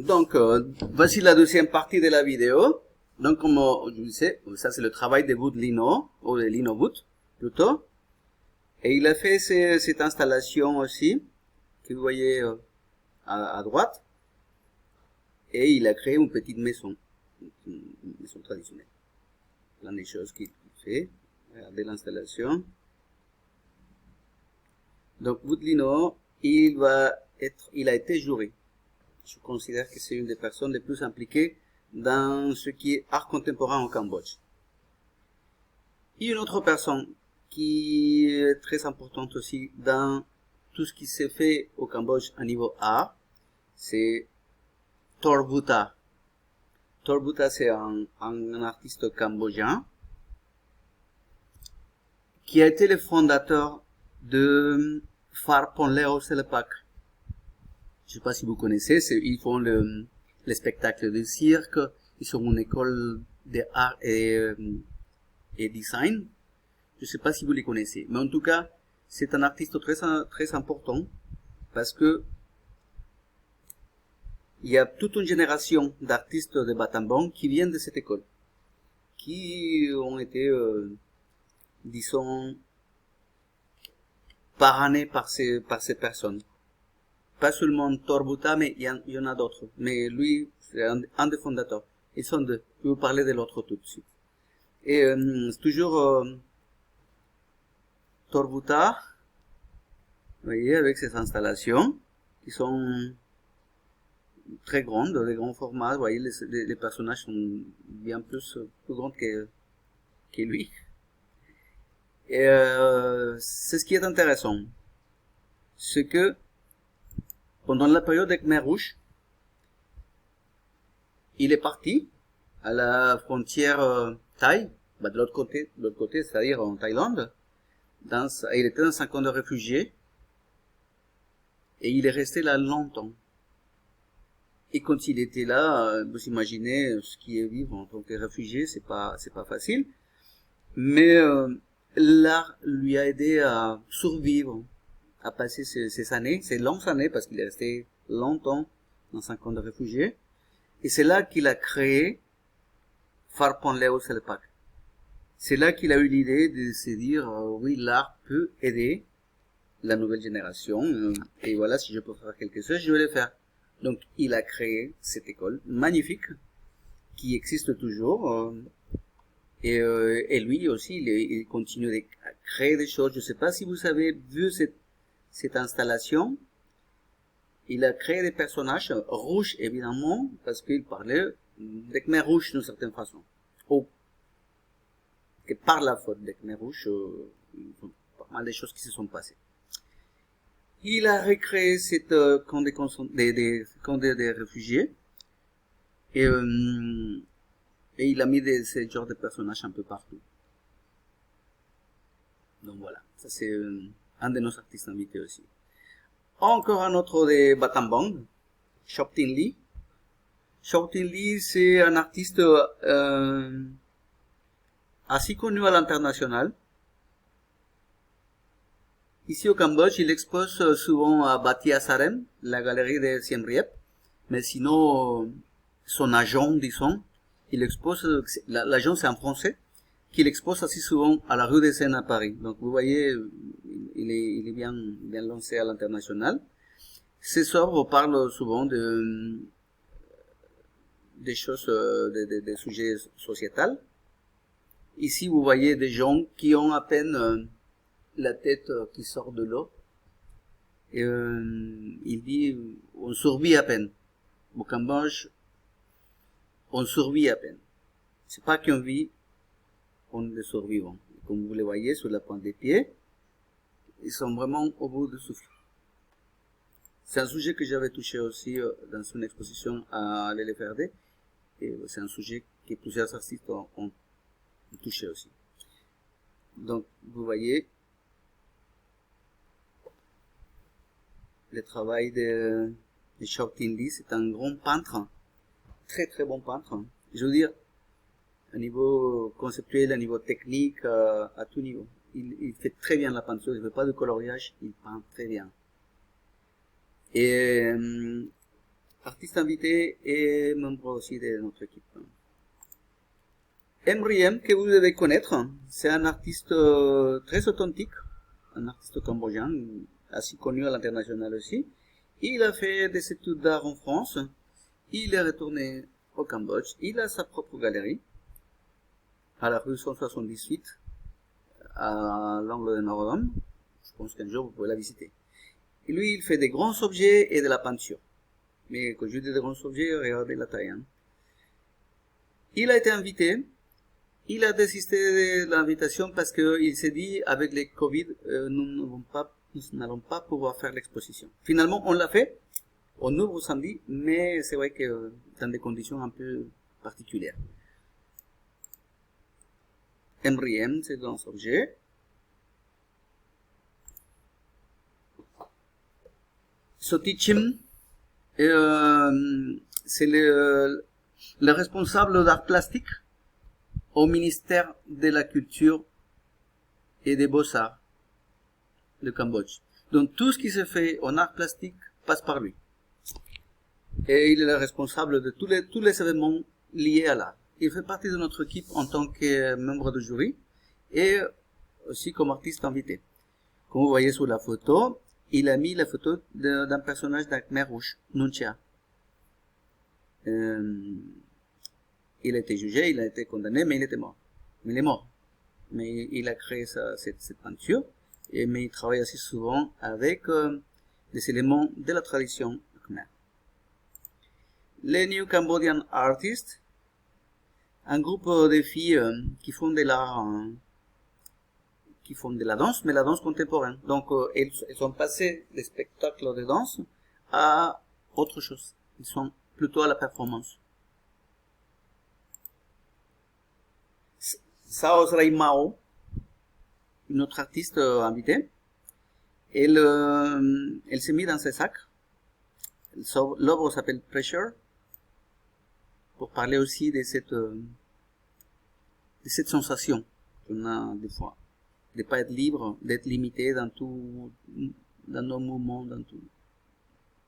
Donc, voici la deuxième partie de la vidéo. Donc, comme je vous disais, ça c'est le travail de Wout Lino, ou de Lino Wout, plutôt. Et il a fait cette installation aussi, que vous voyez à droite. Et il a créé une petite maison, une maison traditionnelle. Plein de choses qu'il fait. Regardez l'installation. Donc, Wout Lino, il a été juré. Je considère que c'est une des personnes les plus impliquées dans ce qui est art contemporain au Cambodge. Et une autre personne qui est très importante aussi dans tout ce qui s'est fait au Cambodge à niveau art, c'est Torbuta. Torbuta, c'est un artiste cambodgien qui a été le fondateur de Phar Ponleo Selepak. Je sais pas si vous connaissez, ils font le spectacle de cirque, ils sont une école d'art et design. Je sais pas si vous les connaissez, mais en tout cas, c'est un artiste très important parce que il y a toute une génération d'artistes de Battambang qui viennent de cette école, qui ont été, disons, parrainés par ces personnes. Pas seulement Torbuta, mais il y en a d'autres. Mais lui, c'est un des fondateurs. Ils sont deux. Je vais vous parler de l'autre tout de suite. Et c'est toujours Torbuta, vous voyez, avec ses installations, qui sont très grandes, de grands formats. Vous voyez, les personnages sont bien plus grands que lui. Et c'est ce qui est intéressant. C'est que pendant la période de Khmer Rouge, il est parti à la frontière thaï, de l'autre côté, c'est-à-dire en Thaïlande. Il était dans un camp de réfugiés et il est resté là longtemps. Et quand il était là, vous imaginez ce qui est vivre en tant que réfugié, c'est pas facile. Mais l'art lui a aidé à survivre, à passer ces années, ces longues années, parce qu'il est resté longtemps dans un camp de réfugiés. Et c'est là qu'il a créé Phar Ponleo Selepak. C'est là qu'il a eu l'idée de se dire, oui, l'art peut aider la nouvelle génération, et voilà, si je peux faire quelque chose, je vais le faire. Donc, il a créé cette école magnifique, qui existe toujours, et lui aussi, il continue à créer des choses. Je ne sais pas si vous avez vu cette installation. Il a créé des personnages rouges, évidemment, parce qu'il parlait des Khmer rouges d'une certaine façon. Que par la faute des Khmer rouges, pas mal de choses qui se sont passées. Il a recréé cette camp des réfugiés, et il a mis ce genre de personnages un peu partout. Donc voilà, ça c'est un de nos artistes invités aussi. Encore un autre de Battambang, Shop Tin Lee. Shop Tin Lee, c'est un artiste assez connu à l'international. Ici au Cambodge, il expose souvent à Batia Sarem, la galerie de Siem Reap. Mais sinon, son agent, disons, il expose, l'agent c'est un Français, qu'il expose assez souvent à la rue des Seines à Paris. Donc vous voyez, il est bien lancé à l'international. Ses œuvres parlent souvent des choses, des sujets sociétals. Ici, vous voyez des gens qui ont à peine la tête qui sort de l'eau. Et il dit, on survit à peine. Au Cambodge, on survit à peine. C'est pas qu'on vit, on est survivant. Comme vous les voyez sur la pointe des pieds, ils sont vraiment au bout de souffle. C'est un sujet que j'avais touché aussi dans une exposition à l'LFRD. Et c'est un sujet que plusieurs artistes ont touché aussi. Donc, vous voyez le travail de Shop Tin Lee. C'est un grand peintre, très très bon peintre. Je veux dire, à niveau conceptuel, à niveau technique, à tout niveau. Il fait très bien la peinture, il ne fait pas de coloriage, il peint très bien. Et artiste invité et membre aussi de notre équipe. MRIM, que vous devez connaître, c'est un artiste très authentique, un artiste cambodgien, assez connu à l'international aussi. Il a fait des études d'art en France, il est retourné au Cambodge, il a sa propre galerie, à la rue 178, à l'angle de Notre-Dame. Je pense qu'un jour vous pouvez la visiter. Et lui, il fait des grands objets et de la peinture. Mais quand je dis des grands objets, regardez la taille. Hein. Il a été invité. Il a désisté de l'invitation parce qu'il s'est dit, avec les Covid, nous n'allons pas pouvoir faire l'exposition. Finalement, on l'a fait. On ouvre samedi, mais c'est vrai que dans des conditions un peu particulières. MRIM, c'est dans cet objet. Sotichim, c'est le responsable d'art plastique au ministère de la Culture et des Beaux-Arts de Cambodge. Donc tout ce qui se fait en art plastique passe par lui. Et il est le responsable de tous les événements liés à l'art. Il fait partie de notre équipe en tant que membre du jury et aussi comme artiste invité. Comme vous voyez sur la photo, il a mis la photo d'un personnage d'un Khmer rouge, Nunchia. Il a été jugé, il a été condamné, mais il était mort. Il est mort. Mais il a créé cette peinture, mais il travaille assez souvent avec des éléments de la tradition khmer. Les New Cambodian Artists, un groupe de filles qui font de l'art, qui font de la danse, mais la danse contemporaine. Donc, elles ont passé des spectacles de danse à autre chose. Ils sont plutôt à la performance. Sao Srai Mao, une autre artiste invitée, elle s'est mise dans ses sacs. L'œuvre s'appelle Pressure, pour parler aussi de cette sensation qu'on a des fois, de ne pas être libre, d'être limité dans tout, dans nos mouvements, dans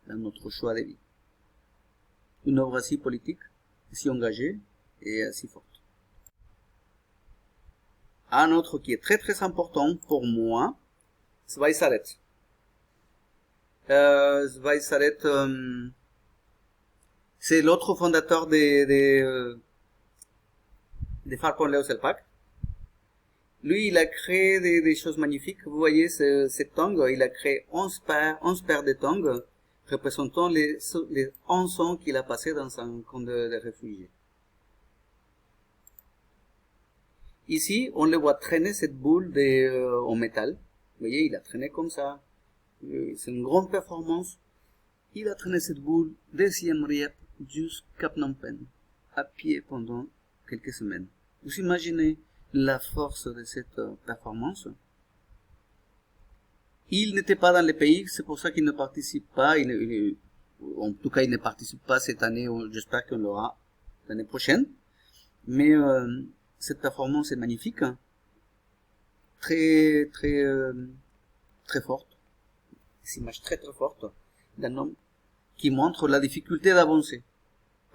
notre choix de vie. Une œuvre assez politique, assez engagée et assez forte. Un autre qui est très très important pour moi, Svai Saret. Svai Saret, c'est l'autre fondateur des Farpon Leo Selpak. Lui, il a créé des choses magnifiques. Vous voyez cette tongue, il a créé 11 paires de tongues représentant les 11 ans qu'il a passé dans un camp de réfugiés. Ici, on le voit traîner cette boule en métal. Vous voyez, il a traîné comme ça. C'est une grande performance. Il a traîné cette boule de Siem Reap jusqu'à Phnom Penh, à pied pendant quelques semaines. Vous imaginez la force de cette performance? Il n'était pas dans le pays, c'est pour ça qu'il ne participe pas. En tout cas, il ne participe pas cette année. J'espère qu'on l'aura l'année prochaine. Mais cette performance est magnifique, hein. Très forte. Cette image très forte d'un homme qui montre la difficulté d'avancer.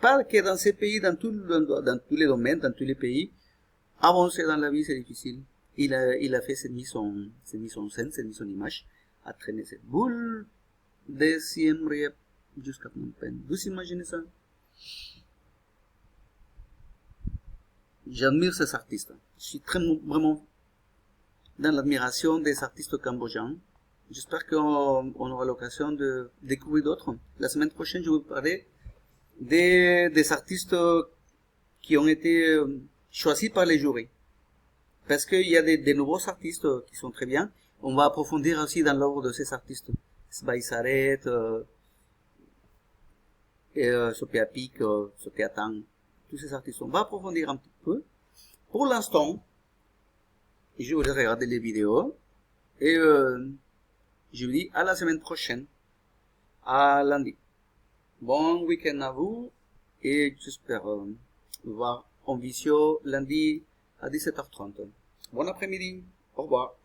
Pas que dans ces pays, dans tous les domaines, dans tous les pays, avancer dans la vie c'est difficile. Il a fait cette mise en scène, cette mise en image, à traîner cette boule de Siem Reap jusqu'à Phnom Penh. Vous imaginez ça? J'admire ces artistes. Je suis vraiment dans l'admiration des artistes cambodgiens. J'espère qu'on aura l'occasion de découvrir d'autres. La semaine prochaine, je vais vous parler des artistes qui ont été choisis par les jurys. Parce qu'il y a des nouveaux artistes qui sont très bien. On va approfondir aussi dans l'œuvre de ces artistes. Svai Saret, Sophia Pic, Sophia Tang. Tous ces artistes. On va approfondir un petit peu. Pour l'instant, je vais regarder les vidéos. Et je vous dis à la semaine prochaine. À lundi. Bon week-end à vous. Et j'espère vous voir en visio lundi à 17h30. Bon après-midi. Au revoir.